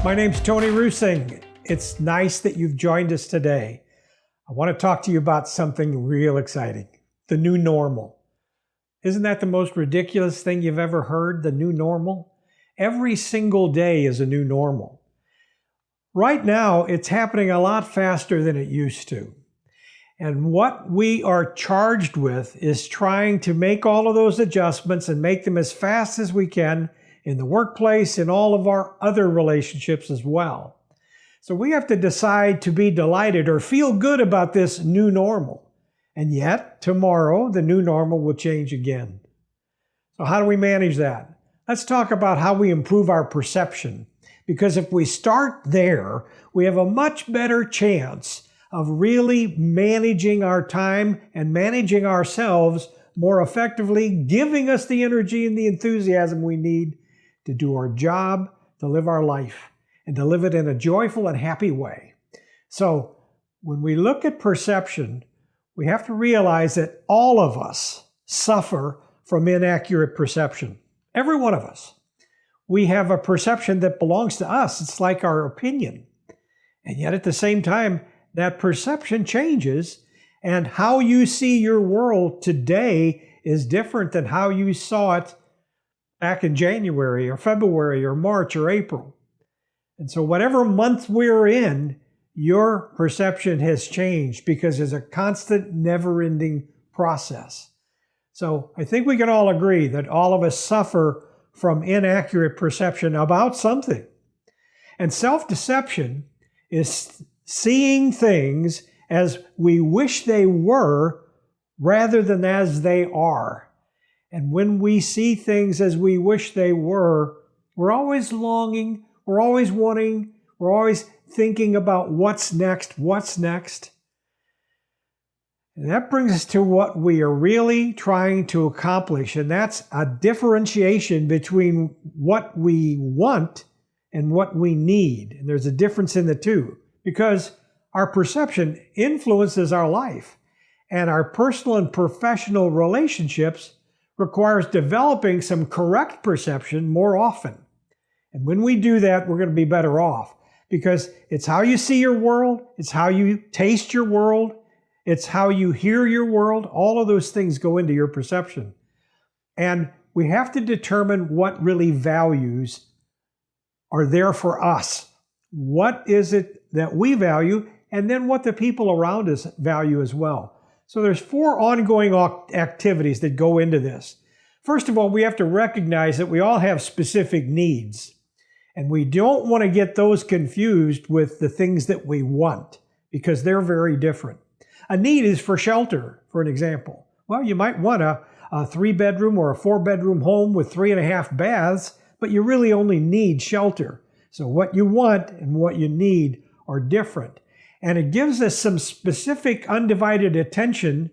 My name's Tony Ruesing. It's nice that you've joined us today. I want to talk to you about something real exciting, the new normal. Isn't that the most ridiculous thing you've ever heard, the new normal? Every single day is a new normal. Right now, it's happening a lot faster than it used to. And what we are charged with is trying to make all of those adjustments and make them as fast as we can in the workplace and all of our other relationships as well. So we have to decide to be delighted or feel good about this new normal. And yet, tomorrow, the new normal will change again. So how do we manage that? Let's talk about how we improve our perception. Because if we start there, we have a much better chance of really managing our time and managing ourselves more effectively, giving us the energy and the enthusiasm we need to do our job, to live our life, and to live it in a joyful and happy way. So when we look at perception, we have to realize that all of us suffer from inaccurate perception. Every one of us. We have a perception that belongs to us. It's like our opinion. And yet at the same time, that perception changes, and how you see your world today is different than how you saw it back in January or February or March or April. And so whatever month we're in, your perception has changed because there's a constant, never-ending process. So I think we can all agree that all of us suffer from inaccurate perception about something. And self-deception is seeing things as we wish they were rather than as they are. And when we see things as we wish they were, we're always longing, we're always wanting, we're always thinking about what's next. And that brings us to what we are really trying to accomplish, and that's a differentiation between what we want and what we need. And there's a difference in the two, because our perception influences our life, and our personal and professional relationships requires developing some correct perception more often. And when we do that, we're going to be better off, because it's how you see your world, it's how you taste your world, it's how you hear your world. All of those things go into your perception. And we have to determine what really values are there for us. What is it that we value, and then what the people around us value as well. So there's 4 ongoing activities that go into this. First of all, we have to recognize that we all have specific needs, and we don't want to get those confused with the things that we want, because they're very different. A need is for shelter, for an example. Well, you might want a 3-bedroom or a 4-bedroom home with 3.5 baths, but you really only need shelter. So what you want and what you need are different. And it gives us some specific undivided attention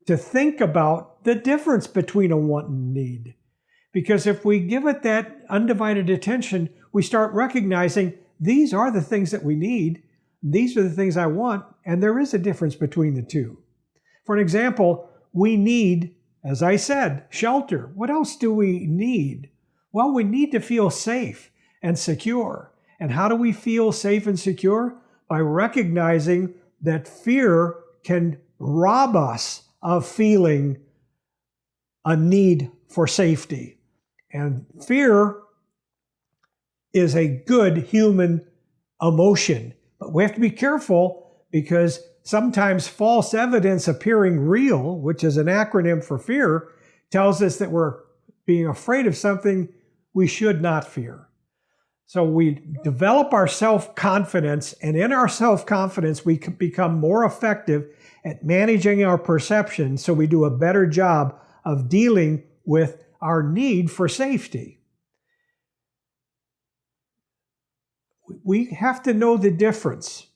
to think about the difference between a want and need. Because if we give it that undivided attention, we start recognizing these are the things that we need, these are the things I want, and there is a difference between the two. For an example, we need, as I said, shelter. What else do we need? Well, we need to feel safe and secure. And how do we feel safe and secure? By recognizing that fear can rob us of feeling a need for safety. And fear is a good human emotion. But we have to be careful, because sometimes false evidence appearing real, which is an acronym for fear, tells us that we're being afraid of something we should not fear. So we develop our self-confidence, and in our self-confidence, we can become more effective at managing our perception, so we do a better job of dealing with our need for safety. We have to know the difference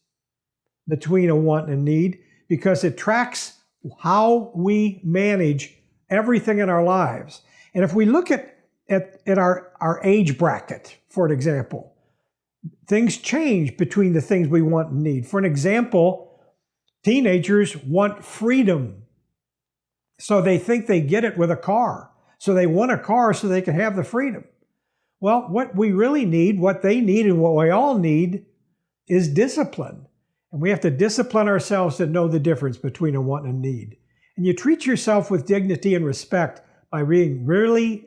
between a want and a need, because it tracks how we manage everything in our lives. And if we look at our age bracket, for an example, things change between the things we want and need. For an example, teenagers want freedom. So they think they get it with a car. So they want a car so they can have the freedom. Well, what we really need, what they need, and what we all need is discipline. And we have to discipline ourselves to know the difference between a want and a need. And you treat yourself with dignity and respect by being really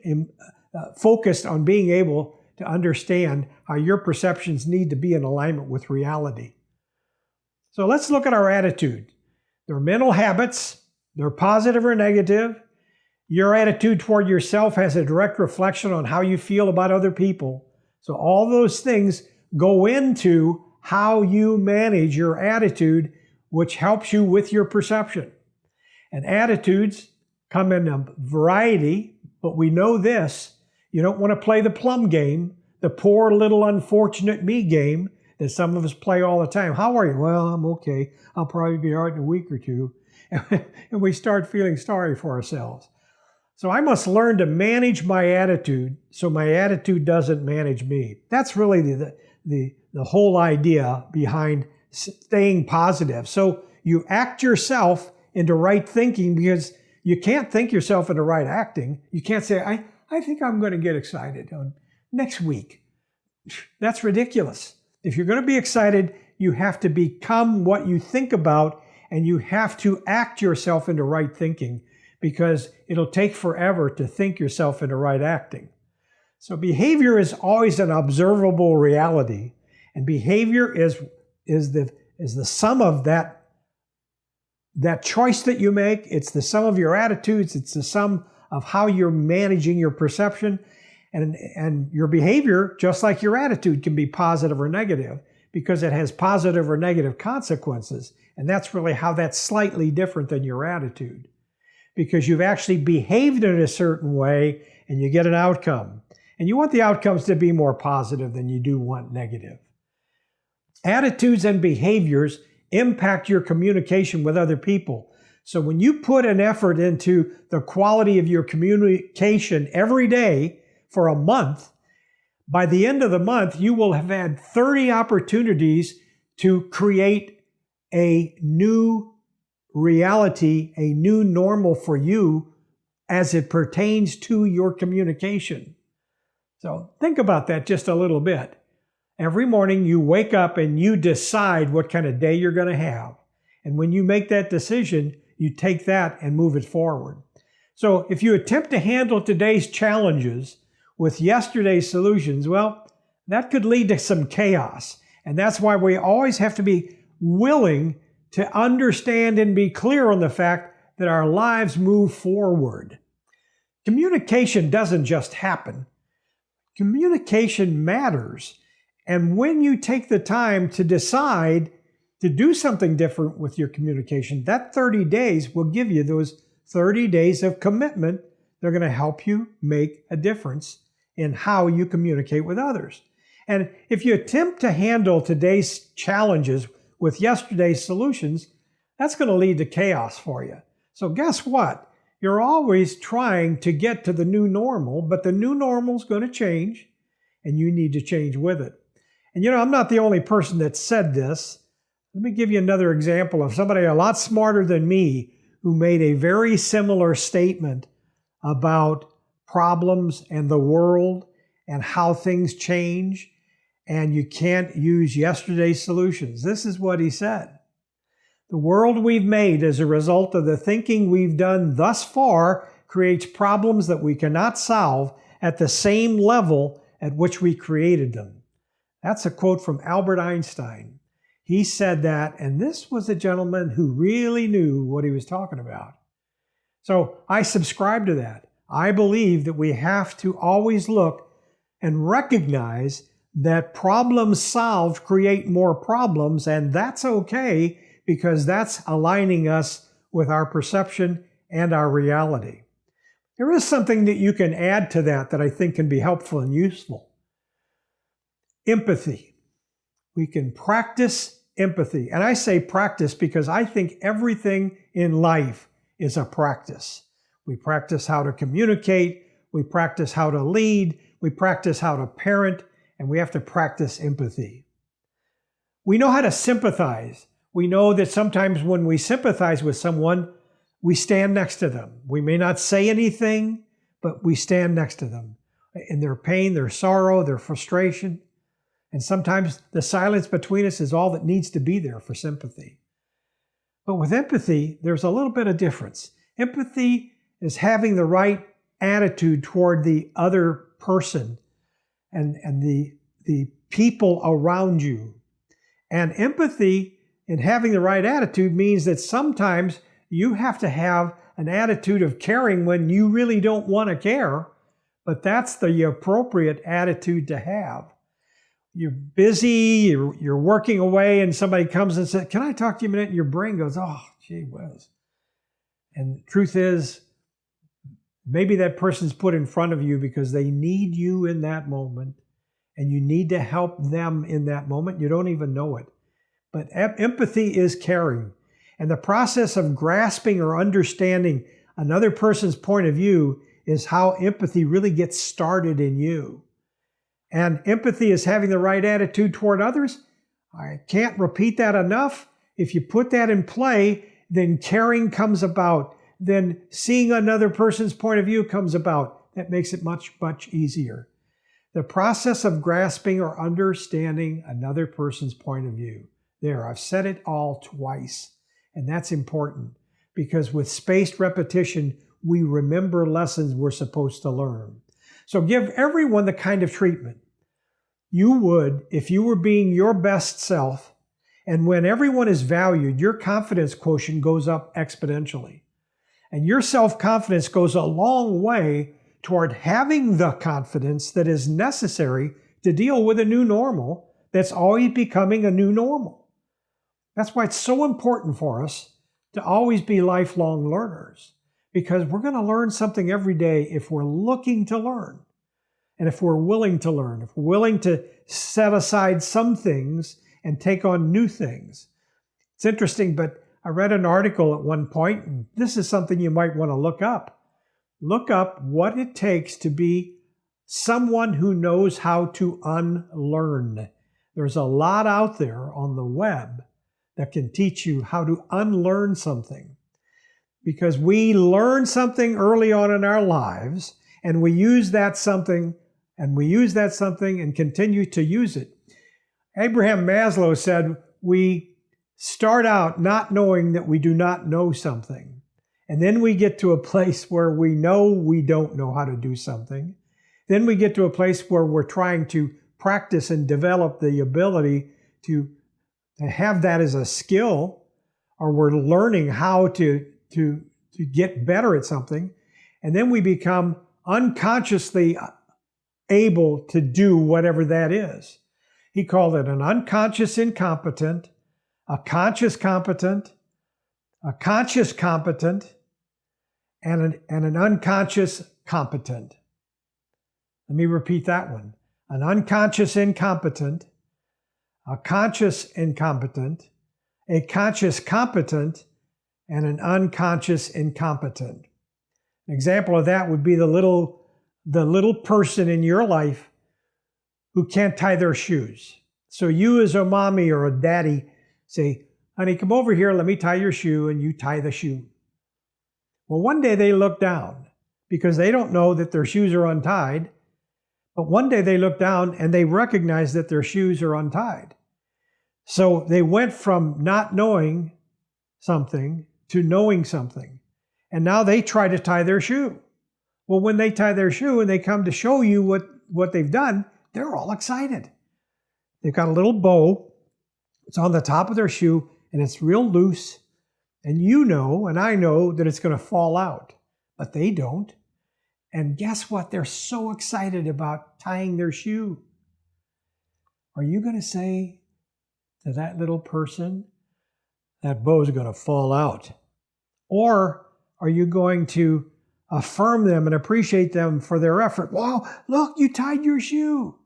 focused on being able to understand how your perceptions need to be in alignment with reality. So let's look at our attitude. They're mental habits. They're positive or negative. Your attitude toward yourself has a direct reflection on how you feel about other people. So all those things go into how you manage your attitude, which helps you with your perception. And attitudes come in a variety, but we know this. You don't want to play the plum game, the poor little unfortunate me game that some of us play all the time. How are you? Well, I'm okay. I'll probably be all right in a week or two. And we start feeling sorry for ourselves. So I must learn to manage my attitude so my attitude doesn't manage me. That's really the whole idea behind staying positive. So you act yourself into right thinking, because you can't think yourself into right acting. You can't say, I think I'm going to get excited next week. That's ridiculous. If you're going to be excited, you have to become what you think about, and you have to act yourself into right thinking, because it'll take forever to think yourself into right acting. So behavior is always an observable reality, and behavior is the sum of that choice that you make. It's the sum of your attitudes. It's the sum of how you're managing your perception. And your behavior, just like your attitude, can be positive or negative, because it has positive or negative consequences. And that's really how that's slightly different than your attitude, because you've actually behaved in a certain way and you get an outcome. And you want the outcomes to be more positive than you do want negative. Attitudes and behaviors impact your communication with other people. So when you put an effort into the quality of your communication every day for a month, by the end of the month, you will have had 30 opportunities to create a new reality, a new normal for you as it pertains to your communication. So think about that just a little bit. Every morning you wake up and you decide what kind of day you're going to have. And when you make that decision, you take that and move it forward. So if you attempt to handle today's challenges with yesterday's solutions, well, that could lead to some chaos. And that's why we always have to be willing to understand and be clear on the fact that our lives move forward. Communication doesn't just happen. Communication matters. And when you take the time to decide to do something different with your communication, that 30 days will give you those 30 days of commitment. They're going to help you make a difference in how you communicate with others. And if you attempt to handle today's challenges with yesterday's solutions, that's going to lead to chaos for you. So guess what? You're always trying to get to the new normal, but the new normal is going to change, and you need to change with it. And I'm not the only person that said this. Let me give you another example of somebody a lot smarter than me who made a very similar statement about problems and the world and how things change, and you can't use yesterday's solutions. This is what he said. The world we've made as a result of the thinking we've done thus far creates problems that we cannot solve at the same level at which we created them. That's a quote from Albert Einstein. He said that, and this was a gentleman who really knew what he was talking about. So I subscribe to that. I believe that we have to always look and recognize that problems solved create more problems, and that's okay, because that's aligning us with our perception and our reality. There is something that you can add to that I think can be helpful and useful. Empathy. We can practice empathy. And I say practice because I think everything in life is a practice. We practice how to communicate, we practice how to lead, we practice how to parent, and we have to practice empathy. We know how to sympathize. We know that sometimes when we sympathize with someone, we stand next to them. We may not say anything, but we stand next to them. in their pain, their sorrow, their frustration. And sometimes the silence between us is all that needs to be there for sympathy. But with empathy, there's a little bit of difference. Empathy is having the right attitude toward the other person and the people around you. And empathy and having the right attitude means that sometimes you have to have an attitude of caring when you really don't want to care, but that's the appropriate attitude to have. You're busy, you're working away, and somebody comes and says, "Can I talk to you a minute?" And your brain goes, "Oh, gee whiz." And the truth is, maybe that person's put in front of you because they need you in that moment, and you need to help them in that moment. You don't even know it. But empathy is caring. And the process of grasping or understanding another person's point of view is how empathy really gets started in you. And empathy is having the right attitude toward others. I can't repeat that enough. If you put that in play, then caring comes about. Then seeing another person's point of view comes about. That makes it much, much easier. The process of grasping or understanding another person's point of view. There, I've said it all twice. And that's important because with spaced repetition, we remember lessons we're supposed to learn. So give everyone the kind of treatment you would if you were being your best self. And when everyone is valued, your confidence quotient goes up exponentially. And your self-confidence goes a long way toward having the confidence that is necessary to deal with a new normal that's always becoming a new normal. That's why it's so important for us to always be lifelong learners, because we're going to learn something every day if we're looking to learn. And if we're willing to learn, if we're willing to set aside some things and take on new things. It's interesting, but I read an article at one point, and this is something you might want to look up. Look up what it takes to be someone who knows how to unlearn. There's a lot out there on the web that can teach you how to unlearn something. Because we learn something early on in our lives, and we use that something, and continue to use it. Abraham Maslow said, we start out not knowing that we do not know something. And then we get to a place where we know we don't know how to do something. Then we get to a place where we're trying to practice and develop the ability to have that as a skill, or we're learning how to get better at something. And then we become unconsciously able to do whatever that is. He called it an unconscious incompetent, a conscious competent, a conscious competent, and an unconscious competent. Let me repeat that one. An unconscious incompetent, a conscious incompetent, a conscious competent, and an unconscious incompetent. An example of that would be the little person in your life who can't tie their shoes. So you as a mommy or a daddy say, "Honey, come over here, let me tie your shoe," and you tie the shoe. Well, one day they look down because they don't know that their shoes are untied. But one day they look down and they recognize that their shoes are untied. So they went from not knowing something to knowing something. And now they try to tie their shoe. Well, when they tie their shoe and they come to show you what they've done, they're all excited. They've got a little bow. It's on the top of their shoe and it's real loose. And you know, and I know that it's going to fall out, but they don't. And guess what? They're so excited about tying their shoe. Are you going to say to that little person, that bow is going to fall out? Or are you going to affirm them and appreciate them for their effort? Wow, look, you tied your shoe.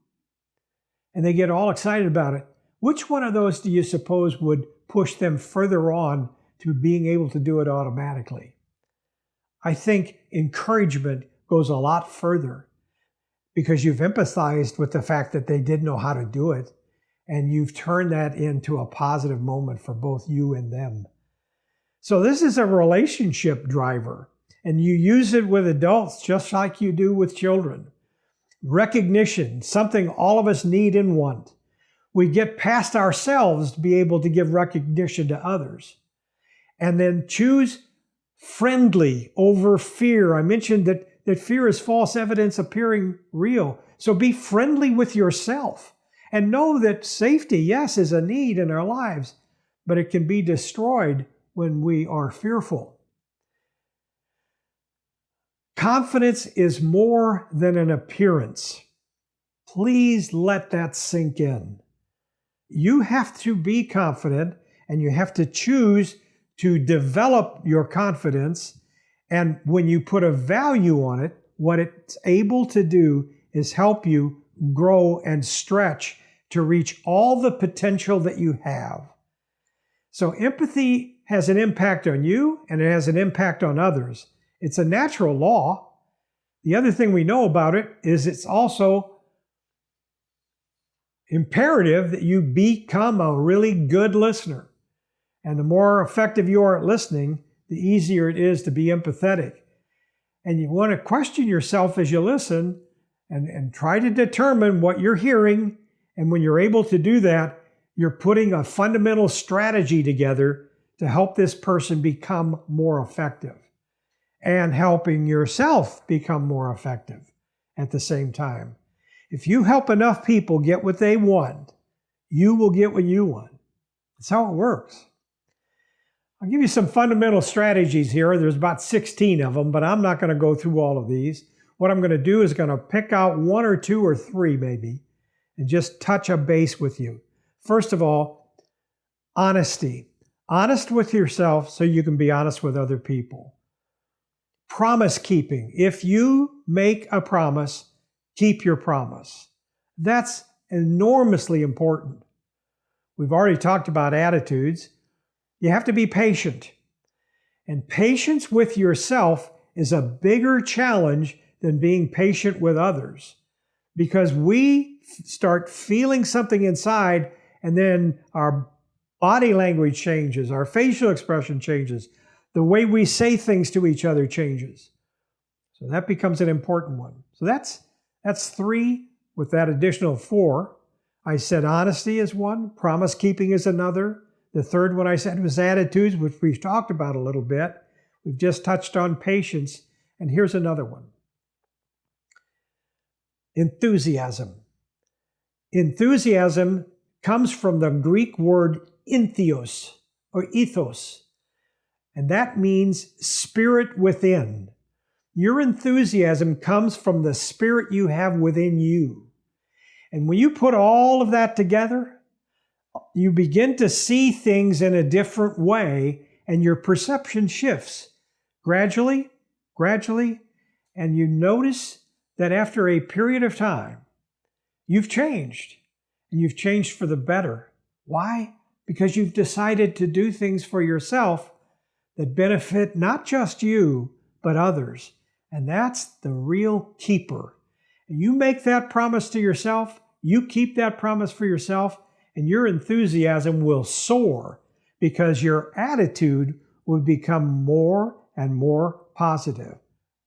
And they get all excited about it. Which one of those do you suppose would push them further on to being able to do it automatically? I think encouragement goes a lot further because you've empathized with the fact that they didn't know how to do it, and you've turned that into a positive moment for both you and them. So this is a relationship driver, and you use it with adults just like you do with children. recognition, something all of us need and want. We get past ourselves to be able to give recognition to others. And then choose friendly over fear. I mentioned that fear is false evidence appearing real. So be friendly with yourself and know that safety, yes, is a need in our lives, but it can be destroyed when we are fearful. Confidence is more than an appearance. Please let that sink in. You have to be confident, and you have to choose to develop your confidence. And when you put a value on it, what it's able to do is help you grow and stretch to reach all the potential that you have. So empathy has an impact on you, and it has an impact on others. It's a natural law. The other thing we know about it is it's also imperative that you become a really good listener. And the more effective you are at listening, the easier it is to be empathetic. And you want to question yourself as you listen and try to determine what you're hearing. And when you're able to do that, you're putting a fundamental strategy together to help this person become more effective and helping yourself become more effective at the same time. If you help enough people get what they want, you will get what you want. That's how it works. I'll give you some fundamental strategies here. There's about 16 of them, but I'm not going to go through all of these. What I'm going to do is going to pick out one or two or three maybe and just touch a base with you. First of all, honesty. Honest with yourself so you can be honest with other people. Promise keeping. If you make a promise, keep your promise. That's enormously important. We've already talked about attitudes. You have to be patient. And patience with yourself is a bigger challenge than being patient with others, because we start feeling something inside and then our body language changes, our facial expression changes, the way we say things to each other changes. So that becomes an important one. So that's three with that additional four. I said honesty is one, promise keeping is another. The third one I said was attitudes, which we've talked about a little bit. We've just touched on patience. And here's another one. Enthusiasm. Enthusiasm comes from the Greek word entheos or ethos. And that means spirit within. Your enthusiasm comes from the spirit you have within you. And when you put all of that together, you begin to see things in a different way, and your perception shifts gradually, and you notice that after a period of time, you've changed, and you've changed for the better. Why? Because you've decided to do things for yourself that benefit not just you, but others. And that's the real keeper. And you make that promise to yourself, you keep that promise for yourself, and your enthusiasm will soar because your attitude will become more and more positive.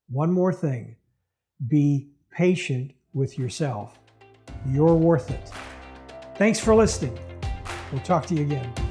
One more thing, be patient with yourself. You're worth it. Thanks for listening. We'll talk to you again.